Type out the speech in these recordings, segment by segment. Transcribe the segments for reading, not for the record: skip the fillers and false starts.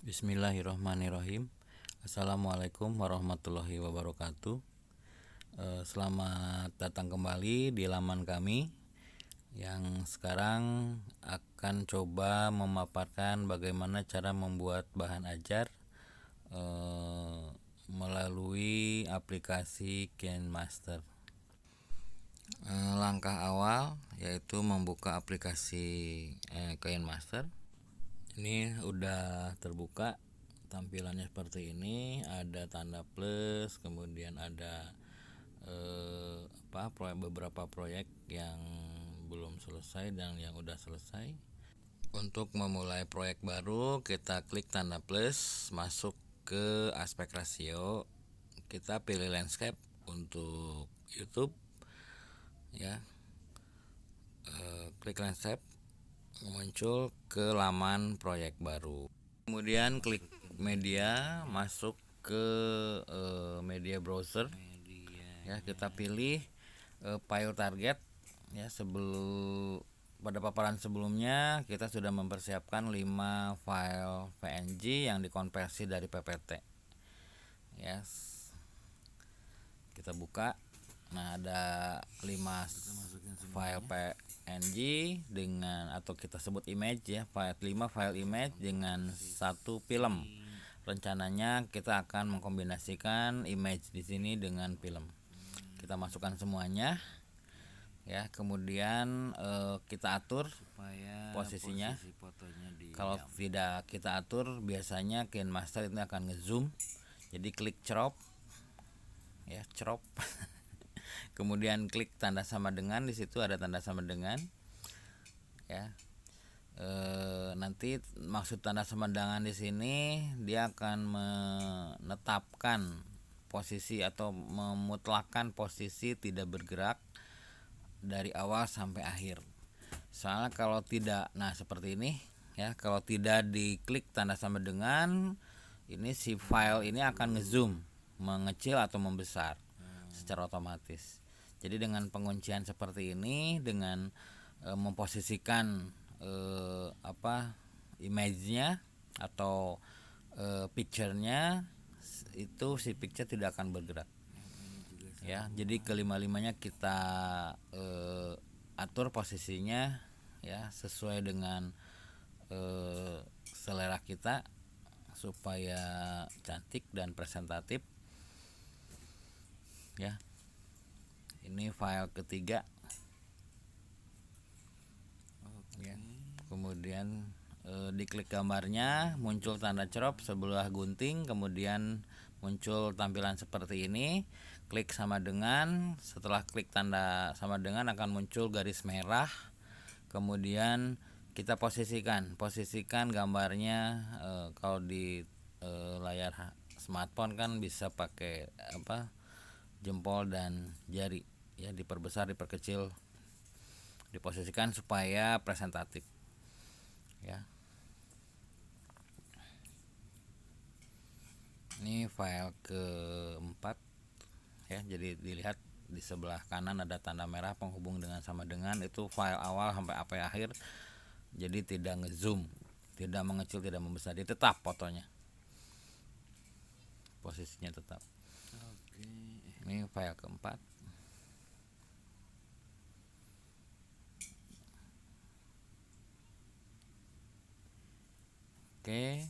Bismillahirrahmanirrahim. Assalamualaikum warahmatullahi wabarakatuh. Selamat datang kembali di laman kami yang sekarang akan coba memaparkan bagaimana cara membuat bahan ajar melalui aplikasi KineMaster. Langkah awal yaitu membuka aplikasi KineMaster. Ini udah terbuka, tampilannya seperti ini, ada tanda plus, kemudian ada beberapa proyek yang belum selesai dan yang udah selesai. Untuk memulai proyek baru, kita klik tanda plus, masuk ke aspek rasio, kita pilih landscape untuk YouTube, ya. Klik landscape, muncul ke laman proyek baru. Kemudian klik media, masuk ke media browser. Ya, kita pilih file target. Ya, pada paparan sebelumnya kita sudah mempersiapkan 5 file PNG yang dikonversi dari PPT. Ya. Kita buka. Nah, ada 5 file PNG dengan, atau kita sebut image ya, 5 file image dengan 1 film. Rencananya kita akan mengkombinasikan image di sini dengan film. Kita masukkan semuanya ya, kemudian kita atur posisinya. Kalau tidak kita atur, biasanya KineMaster itu akan ngezoom. Jadi klik crop ya, crop. Kemudian klik tanda sama dengan, di situ ada tanda sama dengan ya. Nanti maksud tanda sama dengan di sini, dia akan menetapkan posisi atau memutlakkan posisi tidak bergerak dari awal sampai akhir. Soalnya kalau tidak, nah seperti ini ya, kalau tidak diklik tanda sama dengan, ini si file ini akan ngezoom, mengecil atau membesar secara otomatis. Jadi dengan penguncian seperti ini, dengan memposisikan image-nya atau picture-nya, itu si picture tidak akan bergerak. Ya, jadi kelima-limanya kita atur posisinya ya, sesuai dengan selera kita supaya cantik dan presentatif. Ya. Ini file ketiga. Ya. Kemudian diklik gambarnya, muncul tanda crop sebelah gunting, kemudian muncul tampilan seperti ini. Klik sama dengan, setelah klik tanda sama dengan akan muncul garis merah. Kemudian kita posisikan gambarnya. Kalau di layar smartphone kan bisa pakai jempol dan jari ya, diperbesar, diperkecil, diposisikan supaya presentatif ya. Ini file keempat ya, jadi dilihat di sebelah kanan ada tanda merah penghubung dengan sama dengan, itu file awal sampai akhir. Jadi tidak ngezoom, tidak mengecil, tidak membesar, dia tetap fotonya, posisinya tetap. Ini file keempat. Oke.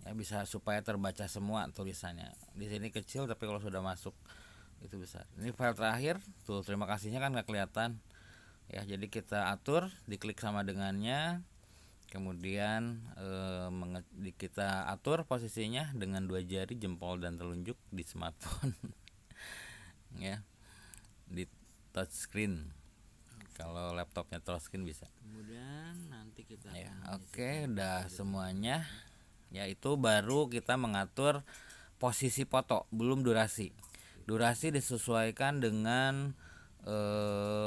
Ya, bisa supaya terbaca semua tulisannya. Di sini kecil, tapi kalau sudah masuk itu besar. Ini file terakhir. Tuh, terima kasihnya kan nggak kelihatan. Ya, jadi kita atur, diklik sama dengannya. Kemudian kita atur posisinya dengan 2 jari, jempol dan telunjuk di smartphone. Ya. Di touchscreen. Kalau laptopnya touchscreen bisa. Kemudian nanti kita ya, oke, udah semuanya. Ya, itu baru kita mengatur posisi foto, belum durasi. Durasi disesuaikan dengan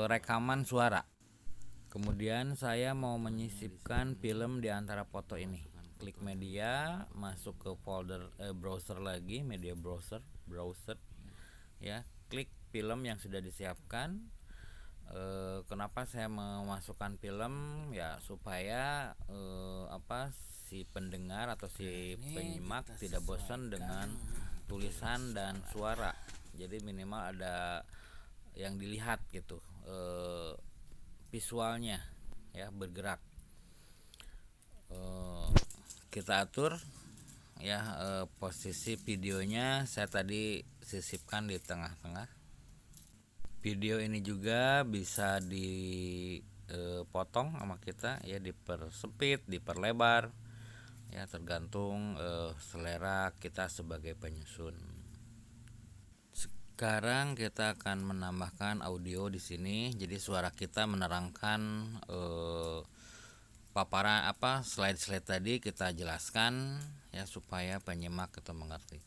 rekaman suara. Kemudian saya mau menyisipkan film di antara foto ini. Klik media, masuk ke folder browser lagi, media browser ya, klik film yang sudah disiapkan. Kenapa saya memasukkan film ya supaya si pendengar atau si penyimak tidak bosan dengan tulisan dan suara. Jadi minimal ada yang dilihat gitu, visualnya ya bergerak. Kita atur ya, posisi videonya saya tadi sisipkan di tengah-tengah. Video ini juga bisa dipotong sama kita ya, dipersempit, diperlebar ya, tergantung selera kita sebagai penyusun. Sekarang kita akan menambahkan audio di sini. Jadi suara kita menerangkan paparan slide-slide tadi kita jelaskan ya supaya penyimak itu mengerti.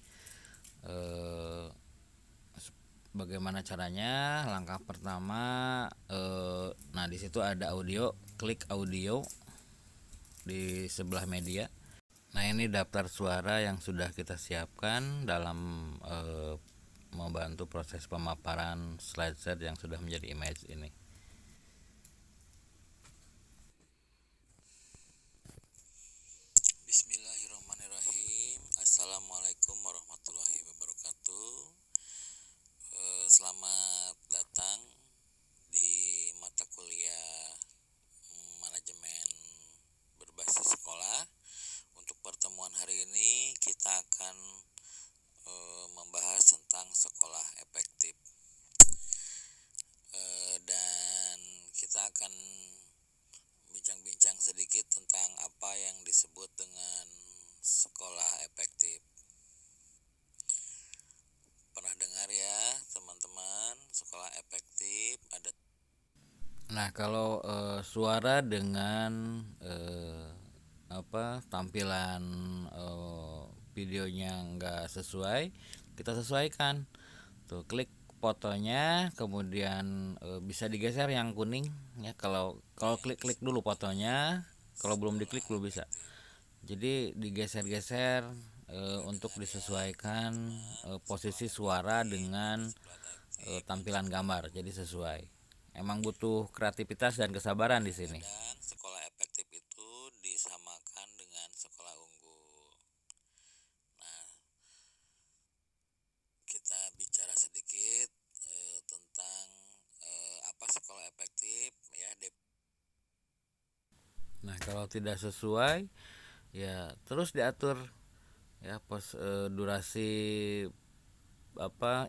Bagaimana caranya? Langkah pertama, nah di situ ada audio, klik audio di sebelah media. Nah ini daftar suara yang sudah kita siapkan dalam membantu proses pemaparan slide yang sudah menjadi image ini. Bismillahirrahmanirrahim. Assalamualaikum warahmatullahi wabarakatuh. Selamat datang di mata kuliah manajemen berbasis sekolah. Untuk pertemuan hari ini kita akan membahas tentang sekolah efektif, dan kita akan bincang-bincang sedikit tentang apa yang disebut dengan sekolah efektif. Pernah dengar ya teman-teman, sekolah efektif ada. Nah kalau suara dengan tampilan videonya nggak sesuai, kita sesuaikan. Tuh klik fotonya, kemudian bisa digeser yang kuning ya. Kalau klik dulu fotonya, kalau belum diklik belum bisa. Jadi digeser-geser untuk disesuaikan posisi suara dengan tampilan gambar, jadi sesuai. Emang butuh kreativitas dan kesabaran di sini. Dan sekolah efektif itu disamakan dengan sekolah unggul. Nah, kita bicara sedikit tentang apa sekolah efektif ya. Nah kalau tidak sesuai ya terus diatur ya, durasi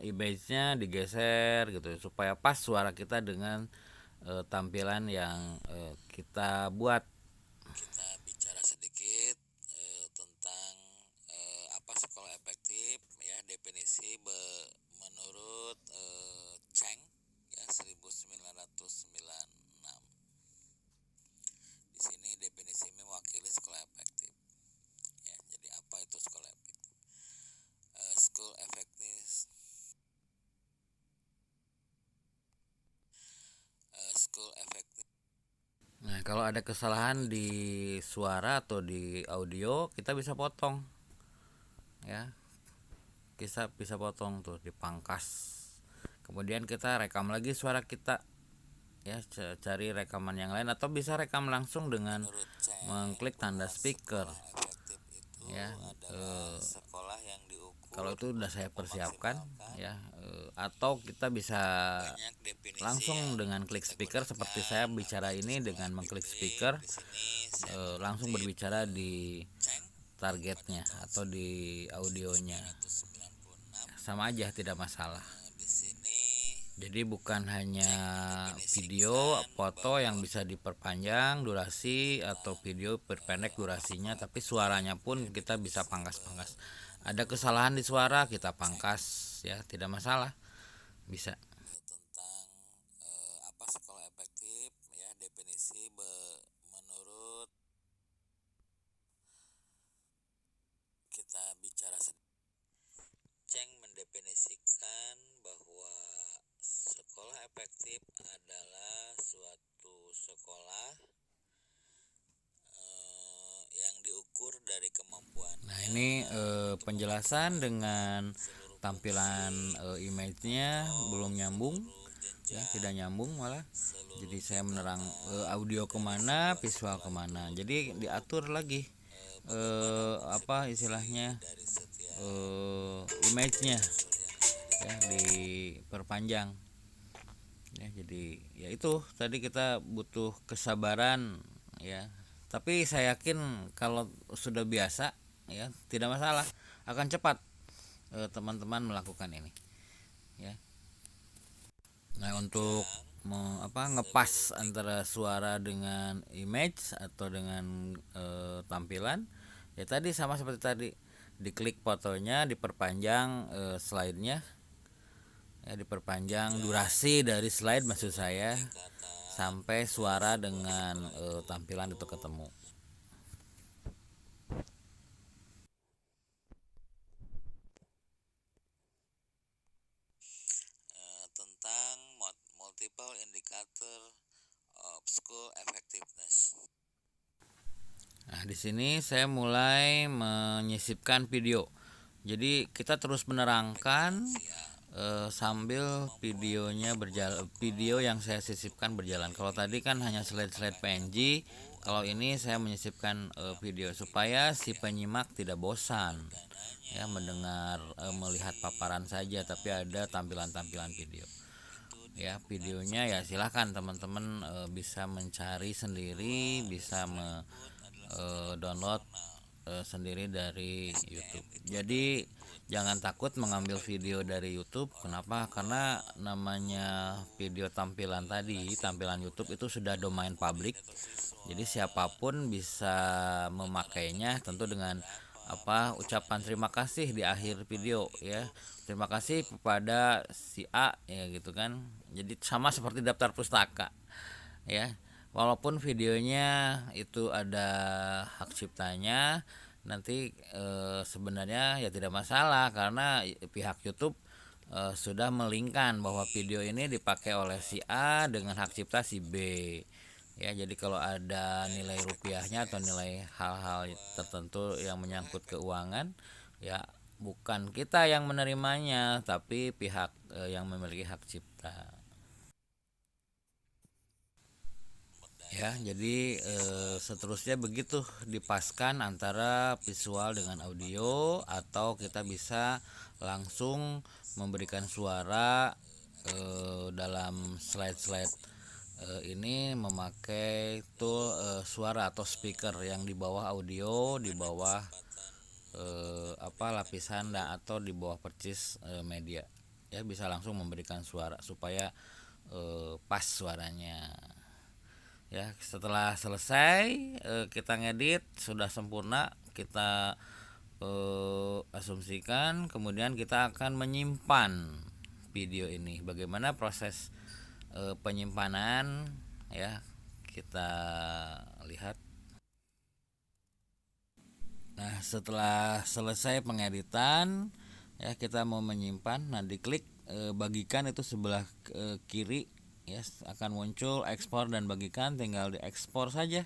image-nya digeser gitu supaya pas suara kita dengan tampilan yang kita buat. Kita bicara sedikit tentang apa sekolah efektif ya. Definisi menurut Cheng ya 1996. Di sini definisi mewakili sekolah efektif. Ya, jadi apa itu sekolah efektif? School effectiveness. School effective. Nah kalau ada kesalahan di suara atau di audio kita bisa potong ya, kita bisa potong tuh, dipangkas. Kemudian kita rekam lagi suara kita ya, cari rekaman yang lain atau bisa rekam langsung dengan mengklik tanda speaker ya. Sekolah yang diukur Kalau itu udah saya persiapkan ya, atau kita bisa langsung dengan klik speaker seperti saya bicara ini, dengan mengklik speaker langsung berbicara di targetnya atau di audionya, sama aja tidak masalah. Jadi bukan hanya video, foto yang bisa diperpanjang durasi atau video berpendek durasinya, tapi suaranya pun kita bisa pangkas-pangkas. Ada kesalahan di suara kita pangkas ya, tidak masalah, bisa. tentang apa sekolah efektif ya. Definisi menurut kita bicara Cheng mendefinisikan bahwa sekolah efektif adalah suatu sekolah yang diukur dari kemampuan. Nah ini penjelasan dengan tampilan image-nya belum nyambung ya, tidak nyambung malah. Jadi saya menerang audio kemana, visual kemana, jadi diatur lagi apa istilahnya image-nya ya, diperpanjang ya. Jadi ya itu tadi kita butuh kesabaran ya, tapi saya yakin kalau sudah biasa ya tidak masalah, akan cepat teman-teman melakukan ini ya. Nah, untuk ngepas antara suara dengan image atau dengan tampilan ya tadi sama seperti tadi, diklik fotonya, diperpanjang slide-nya ya, diperpanjang durasi dari slide maksud saya, sampai suara dengan tampilan itu ketemu. Tentang multiple indicator of school effectiveness. Nah, di sini saya mulai menyisipkan video. Jadi kita terus menerangkan sambil videonya berjalan, video yang saya sisipkan berjalan. Kalau tadi kan hanya slide-slide PNG, kalau ini saya menyisipkan video supaya si penyimak tidak bosan ya mendengar melihat paparan saja, tapi ada tampilan-tampilan video. Ya, videonya ya silahkan teman-teman bisa mencari sendiri, bisa download sendiri dari YouTube. Jadi jangan takut mengambil video dari YouTube. Kenapa? Karena namanya video tampilan tadi, tampilan YouTube itu sudah domain publik. Jadi siapapun bisa memakainya, tentu dengan ucapan terima kasih di akhir video ya. Terima kasih kepada si A ya gitu kan. Jadi sama seperti daftar pustaka ya. Walaupun videonya itu ada hak ciptanya, nanti sebenarnya ya tidak masalah karena pihak YouTube sudah melingkan bahwa video ini dipakai oleh si A dengan hak cipta si B ya. Jadi kalau ada nilai rupiahnya atau nilai hal-hal tertentu yang menyangkut keuangan ya, bukan kita yang menerimanya tapi pihak yang memiliki hak cipta ya. Jadi seterusnya begitu, dipaskan antara visual dengan audio, atau kita bisa langsung memberikan suara dalam slide-slide ini memakai tool suara atau speaker yang di bawah audio, di bawah lapisan atau di bawah percis media ya, bisa langsung memberikan suara supaya pas suaranya ya. Setelah selesai kita ngedit sudah sempurna, kita asumsikan, kemudian kita akan menyimpan video ini. Bagaimana proses penyimpanan ya, kita lihat. Nah, setelah selesai pengeditan ya, kita mau menyimpan. Nah, diklik bagikan itu sebelah kiri ya, akan muncul ekspor dan bagikan, tinggal diekspor saja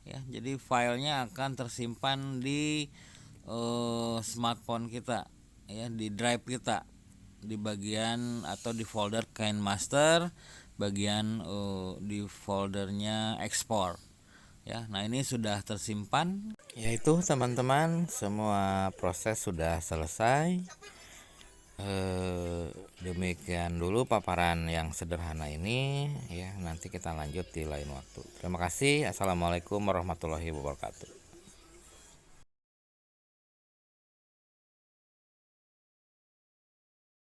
ya. Jadi filenya akan tersimpan di smartphone kita ya, di drive kita, di bagian atau di folder KineMaster, bagian di foldernya ekspor ya. Nah, ini sudah tersimpan. Yaitu teman-teman, semua proses sudah selesai. Demikian dulu paparan yang sederhana ini ya, nanti kita lanjut di lain waktu. Terima kasih. Assalamualaikum warahmatullahi wabarakatuh.